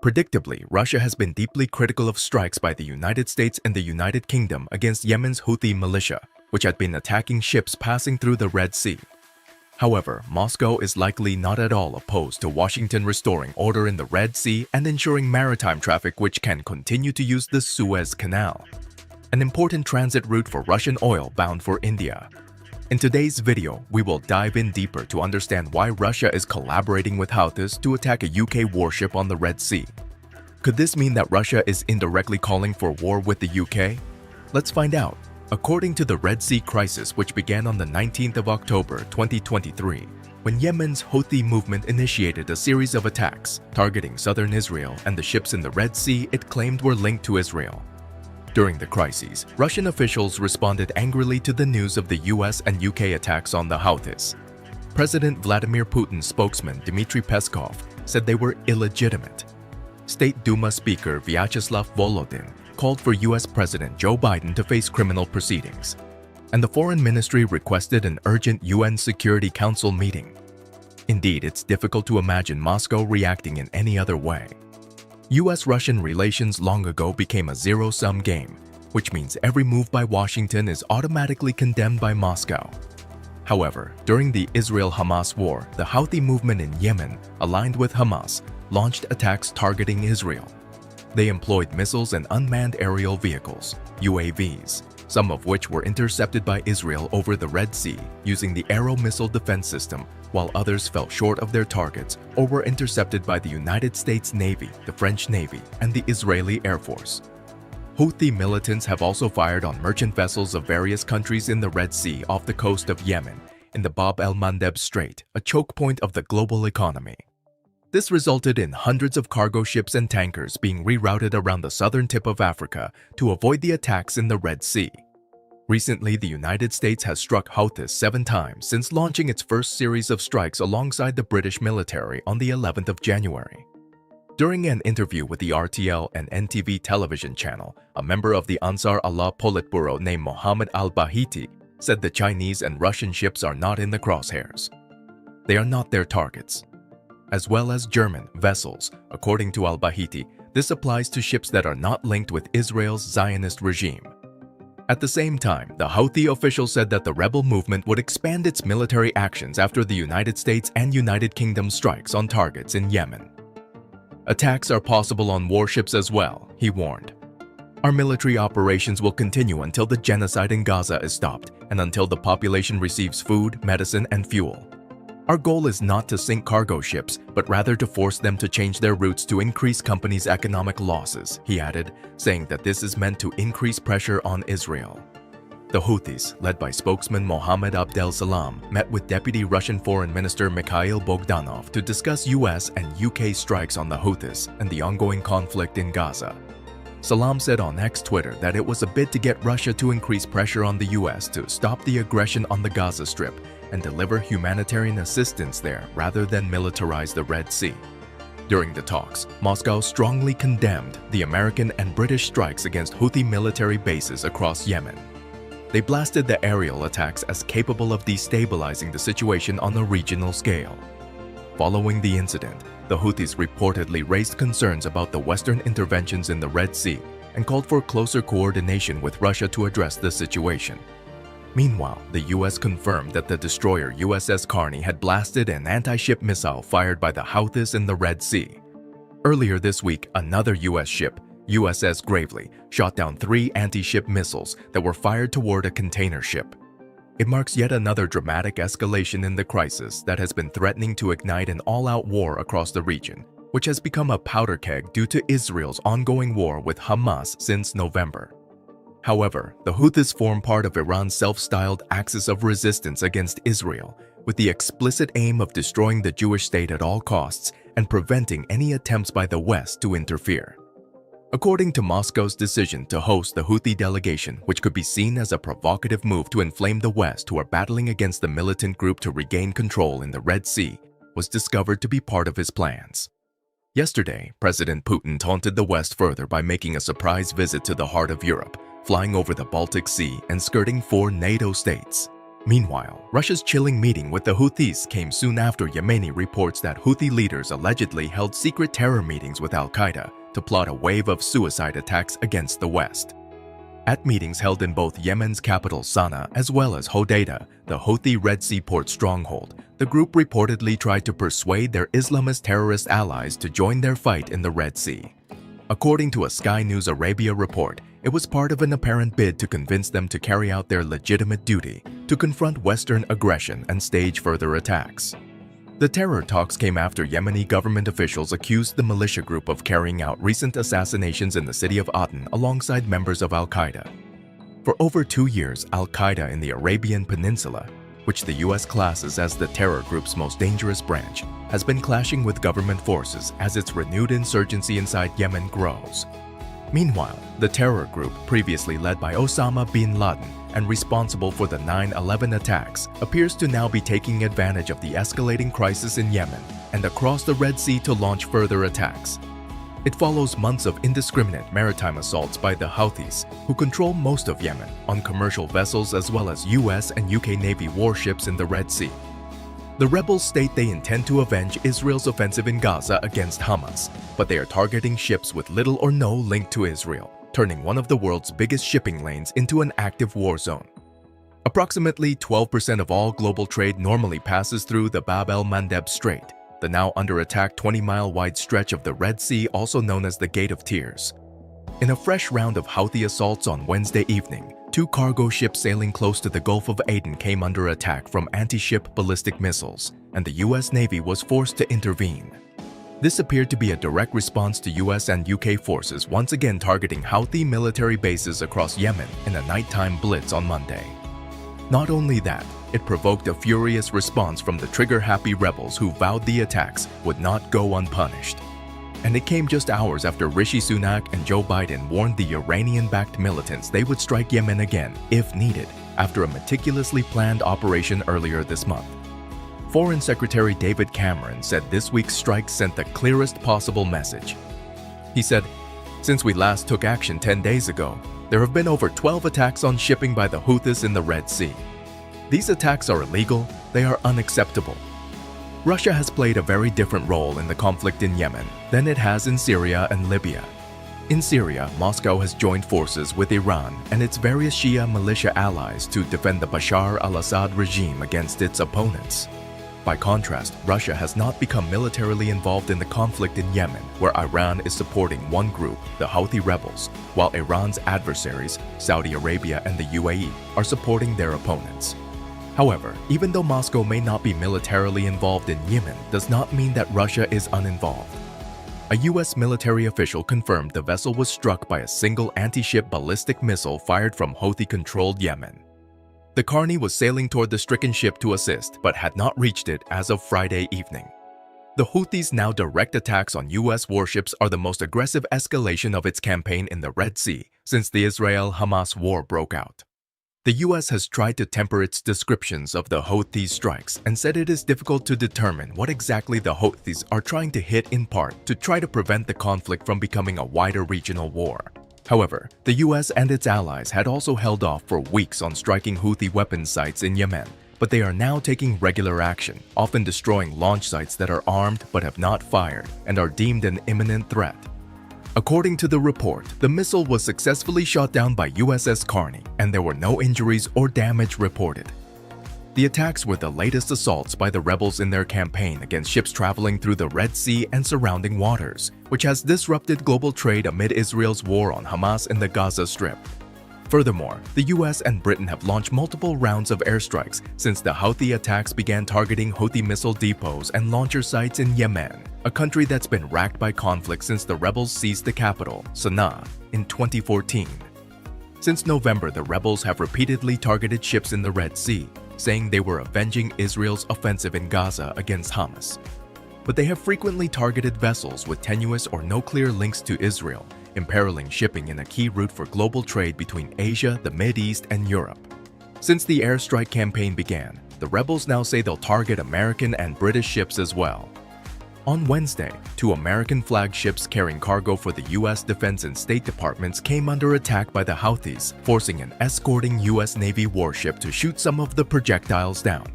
Predictably, Russia has been deeply critical of strikes by the United States and the United Kingdom against Yemen's Houthi militia, which had been attacking ships passing through the Red Sea. However, Moscow is likely not at all opposed to Washington restoring order in the Red Sea and ensuring maritime traffic which can continue to use the Suez Canal, an important transit route for Russian oil bound for India. In today's video, we will dive in deeper to understand why Russia is collaborating with Houthis to attack a UK warship on the Red Sea. Could this mean that Russia is indirectly calling for war with the UK? Let's find out. According to the Red Sea crisis, which began on the 19th of October 2023, when Yemen's Houthi movement initiated a series of attacks targeting southern Israel and the ships in the Red Sea it claimed were linked to Israel. During the crises, Russian officials responded angrily to the news of the US and UK attacks on the Houthis. President Vladimir Putin's spokesman Dmitry Peskov said they were illegitimate. State Duma Speaker Vyacheslav Volodin called for US President Joe Biden to face criminal proceedings. And the Foreign Ministry requested an urgent UN Security Council meeting. Indeed, it's difficult to imagine Moscow reacting in any other way. US-Russian relations long ago became a zero-sum game, which means every move by Washington is automatically condemned by Moscow. However, during the Israel-Hamas war, the Houthi movement in Yemen, aligned with Hamas, launched attacks targeting Israel. They employed missiles and unmanned aerial vehicles, UAVs, some of which were intercepted by Israel over the Red Sea using the Arrow missile defense system, while others fell short of their targets or were intercepted by the United States Navy, the French Navy, and the Israeli Air Force. Houthi militants have also fired on merchant vessels of various countries in the Red Sea off the coast of Yemen, in the Bab el-Mandeb Strait, a choke point of the global economy. This resulted in hundreds of cargo ships and tankers being rerouted around the southern tip of Africa to avoid the attacks in the Red Sea. Recently, the United States has struck Houthis 7 times since launching its first series of strikes alongside the British military on the 11th of January. During an interview with the RTL and NTV television channel, a member of the Ansar Allah Politburo named Mohammed al-Bahiti said the Chinese and Russian ships are not in the crosshairs. They are not their targets. As well as German vessels, according to al-Bahiti, this applies to ships that are not linked with Israel's Zionist regime. At the same time, the Houthi official said that the rebel movement would expand its military actions after the United States and United Kingdom strikes on targets in Yemen. Attacks are possible on warships as well, he warned. Our military operations will continue until the genocide in Gaza is stopped and until the population receives food, medicine, and fuel. Our goal is not to sink cargo ships, but rather to force them to change their routes to increase companies' economic losses, he added, saying that this is meant to increase pressure on Israel. The Houthis, led by spokesman Mohammed Abdel Salam, met with Deputy Russian Foreign Minister Mikhail Bogdanov to discuss US and UK strikes on the Houthis and the ongoing conflict in Gaza. Salam said on X Twitter that it was a bid to get Russia to increase pressure on the US to stop the aggression on the Gaza Strip and deliver humanitarian assistance there rather than militarize the Red Sea. During the talks, Moscow strongly condemned the American and British strikes against Houthi military bases across Yemen. They blasted the aerial attacks as capable of destabilizing the situation on a regional scale. Following the incident, the Houthis reportedly raised concerns about the Western interventions in the Red Sea and called for closer coordination with Russia to address the situation. Meanwhile, the US confirmed that the destroyer USS Carney had blasted an anti-ship missile fired by the Houthis in the Red Sea. Earlier this week, another US ship, USS Gravely, shot down 3 anti-ship missiles that were fired toward a container ship. It marks yet another dramatic escalation in the crisis that has been threatening to ignite an all-out war across the region, which has become a powder keg due to Israel's ongoing war with Hamas since November. However, the Houthis form part of Iran's self-styled axis of resistance against Israel, with the explicit aim of destroying the Jewish state at all costs and preventing any attempts by the West to interfere. According to Moscow's decision to host the Houthi delegation, which could be seen as a provocative move to inflame the West who are battling against the militant group to regain control in the Red Sea, was discovered to be part of his plans. Yesterday, President Putin taunted the West further by making a surprise visit to the heart of Europe, flying over the Baltic Sea and skirting 4 NATO states. Meanwhile, Russia's chilling meeting with the Houthis came soon after Yemeni reports that Houthi leaders allegedly held secret terror meetings with al-Qaeda to plot a wave of suicide attacks against the West. At meetings held in both Yemen's capital Sana'a as well as Hodeidah, the Houthi Red Sea port stronghold, the group reportedly tried to persuade their Islamist terrorist allies to join their fight in the Red Sea. According to a Sky News Arabia report, it was part of an apparent bid to convince them to carry out their legitimate duty to confront Western aggression and stage further attacks. The terror talks came after Yemeni government officials accused the militia group of carrying out recent assassinations in the city of Aden alongside members of al-Qaeda. For over 2 years, al-Qaeda in the Arabian Peninsula, which the US classes as the terror group's most dangerous branch, has been clashing with government forces as its renewed insurgency inside Yemen grows. Meanwhile, the terror group, previously led by Osama bin Laden and responsible for the 9/11 attacks, appears to now be taking advantage of the escalating crisis in Yemen and across the Red Sea to launch further attacks. It follows months of indiscriminate maritime assaults by the Houthis, who control most of Yemen, on commercial vessels as well as US and UK Navy warships in the Red Sea. The rebels state they intend to avenge Israel's offensive in Gaza against Hamas, but they are targeting ships with little or no link to Israel, turning one of the world's biggest shipping lanes into an active war zone. Approximately 12% of all global trade normally passes through the Bab el-Mandeb Strait, the now under attack 20-mile-wide stretch of the Red Sea, also known as the Gate of Tears. In a fresh round of Houthi assaults on Wednesday evening, 2 cargo ships sailing close to the Gulf of Aden came under attack from anti-ship ballistic missiles, and the US Navy was forced to intervene. This appeared to be a direct response to US and UK forces once again targeting Houthi military bases across Yemen in a nighttime blitz on Monday. Not only that, it provoked a furious response from the trigger-happy rebels who vowed the attacks would not go unpunished. And it came just hours after Rishi Sunak and Joe Biden warned the Iranian-backed militants they would strike Yemen again, if needed, after a meticulously planned operation earlier this month. Foreign Secretary David Cameron said this week's strike sent the clearest possible message. He said, "Since we last took action 10 days ago, there have been over 12 attacks on shipping by the Houthis in the Red Sea. These attacks are illegal, they are unacceptable." Russia has played a very different role in the conflict in Yemen than it has in Syria and Libya. In Syria, Moscow has joined forces with Iran and its various Shia militia allies to defend the Bashar al-Assad regime against its opponents. By contrast, Russia has not become militarily involved in the conflict in Yemen, where Iran is supporting one group, the Houthi rebels, while Iran's adversaries, Saudi Arabia and the UAE, are supporting their opponents. However, even though Moscow may not be militarily involved in Yemen, does not mean that Russia is uninvolved. A US military official confirmed the vessel was struck by a single anti-ship ballistic missile fired from Houthi-controlled Yemen. The Carney was sailing toward the stricken ship to assist, but had not reached it as of Friday evening. The Houthis' now direct attacks on US warships are the most aggressive escalation of its campaign in the Red Sea since the Israel-Hamas war broke out. The US has tried to temper its descriptions of the Houthi strikes and said it is difficult to determine what exactly the Houthis are trying to hit, in part to try to prevent the conflict from becoming a wider regional war. However, the US and its allies had also held off for weeks on striking Houthi weapons sites in Yemen, but they are now taking regular action, often destroying launch sites that are armed but have not fired and are deemed an imminent threat. According to the report, the missile was successfully shot down by USS Carney, and there were no injuries or damage reported. The attacks were the latest assaults by the rebels in their campaign against ships traveling through the Red Sea and surrounding waters, which has disrupted global trade amid Israel's war on Hamas in the Gaza Strip. Furthermore, the US and Britain have launched multiple rounds of airstrikes since the Houthi attacks began targeting Houthi missile depots and launcher sites in Yemen, a country that's been racked by conflict since the rebels seized the capital, Sana'a, in 2014. Since November, the rebels have repeatedly targeted ships in the Red Sea, saying they were avenging Israel's offensive in Gaza against Hamas. But they have frequently targeted vessels with tenuous or no clear links to Israel, imperiling shipping in a key route for global trade between Asia, the Mideast, and Europe. Since the airstrike campaign began, the rebels now say they'll target American and British ships as well. On Wednesday, 2 American flag ships carrying cargo for the U.S. Defense and State Departments came under attack by the Houthis, forcing an escorting U.S. Navy warship to shoot some of the projectiles down.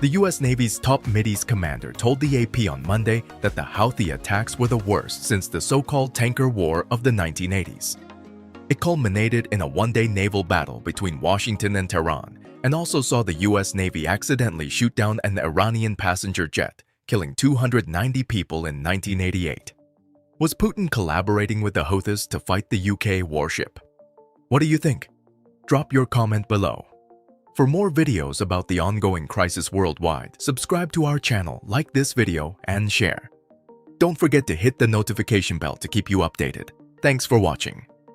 The U.S. Navy's top Mideast commander told the AP on Monday that the Houthi attacks were the worst since the so-called tanker war of the 1980s. It culminated in a one-day naval battle between Washington and Tehran, and also saw the U.S. Navy accidentally shoot down an Iranian passenger jet, killing 290 people in 1988. Was Putin collaborating with the Houthis to fight the UK warship? What do you think? Drop your comment below. For more videos about the ongoing crisis worldwide, subscribe to our channel, like this video, and share. Don't forget to hit the notification bell to keep you updated. Thanks for watching.